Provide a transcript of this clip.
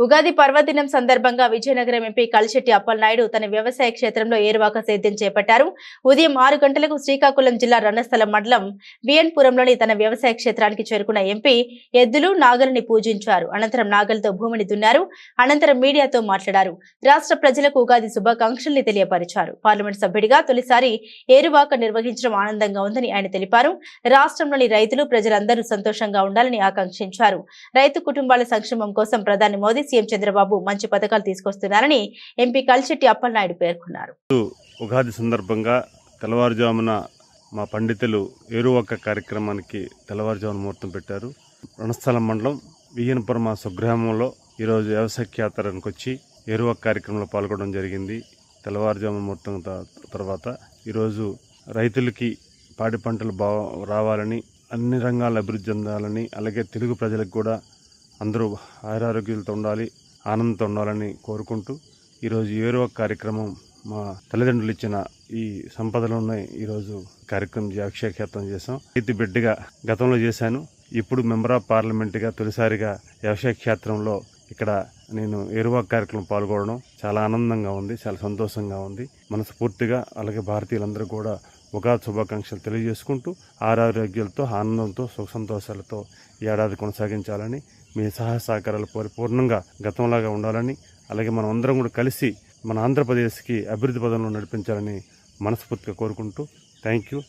ఉగాది పర్వదినం సందర్భంగా విజయనగరం ఎంపీ కలిశెట్టి అప్పలనాయుడు తన వ్యవసాయ క్షేత్రంలో ఏరువాక సేద్యం చేపట్టారు. ఉదయం 6 గంటలకు శ్రీకాకుళం జిల్లా రణస్థలం మండలం బిఎన్పురంలోని తన వ్యవసాయ క్షేత్రానికి చేరుకున్న ఎంపీ ఎద్దులు నాగలిని పూజించారు. అనంతరం నాగలతో భూమిని దున్నారు. అనంతరం మీడియాతో మాట్లాడారు. రాష్ట్ర ప్రజలకు ఉగాది శుభాకాంక్షల్ని తెలియపరిచారు. పార్లమెంట్ సభ్యుడిగా తొలిసారి ఏరువాక నిర్వహించడం ఆనందంగా ఉందని ఆయన తెలిపారు. రాష్ట్రంలోని రైతులు ప్రజలందరూ సంతోషంగా ఉండాలని ఆకాంక్షించారు. రైతు కుటుంబాల సంక్షేమం కోసం ప్రధాని మోదీ సీఎం చంద్రబాబు మంచి పథకాలు తీసుకొస్తున్నారని ఎంపీ కలిశెట్టి అప్పలనాయుడు పేర్కొన్నారు. ఉగాది సందర్భంగా తెల్లవారుజామున మా పండితులు ఏరువాక కార్యక్రమానికి తెల్లవారుజామున ముహూర్తం పెట్టారు. రణస్థలం మండలం వియ్యనపురం మా స్వగ్రామంలో ఈరోజు వ్యవసాయ యాత్రకు వచ్చి ఏరువాక కార్యక్రమంలో పాల్గొనడం జరిగింది. తెల్లవారుజామున ముహూర్తం తర్వాత ఈరోజు రైతులకి పాడి పంటలు రావాలని, అన్ని రంగాల అభివృద్ధి చెందాలని, అలాగే తెలుగు ప్రజలకు కూడా అందరూ ఆయురారోగ్యాలతో ఉండాలి, ఆనందంతో ఉండాలని కోరుకుంటూ ఈరోజు ఏరువాక కార్యక్రమం మా తల్లిదండ్రులు ఇచ్చిన ఈ సంపదలోనే ఈరోజు కార్యక్రమం అక్షయక్షేత్రం చేశాం. రైతు బిడ్డగా గతంలో చేశాను. ఇప్పుడు మెంబర్ ఆఫ్ పార్లమెంట్గా తొలిసారిగా వ్యవసాయ క్షేత్రంలో ఇక్కడ నేను ఏరువాక కార్యక్రమం పాల్గొనడం చాలా ఆనందంగా ఉంది, చాలా సంతోషంగా ఉంది. మనస్ఫూర్తిగా అలాగే భారతీయులందరూ కూడా ఉగాది శుభాకాంక్షలు తెలియజేసుకుంటూ ఆరోగ్యాలతో, ఆనందంతో, సుఖ సంతోషాలతో ఏడాది కొనసాగించాలని, మీ సహాయ సహకారాలు పరిపూర్ణంగా గతంలాగా ఉండాలని, అలాగే మనం అందరం కూడా కలిసి మన ఆంధ్రప్రదేశ్కి అభివృద్ధి పదంలో నడిపించాలని మనస్ఫూర్తిగా కోరుకుంటూ థ్యాంక్ యూ.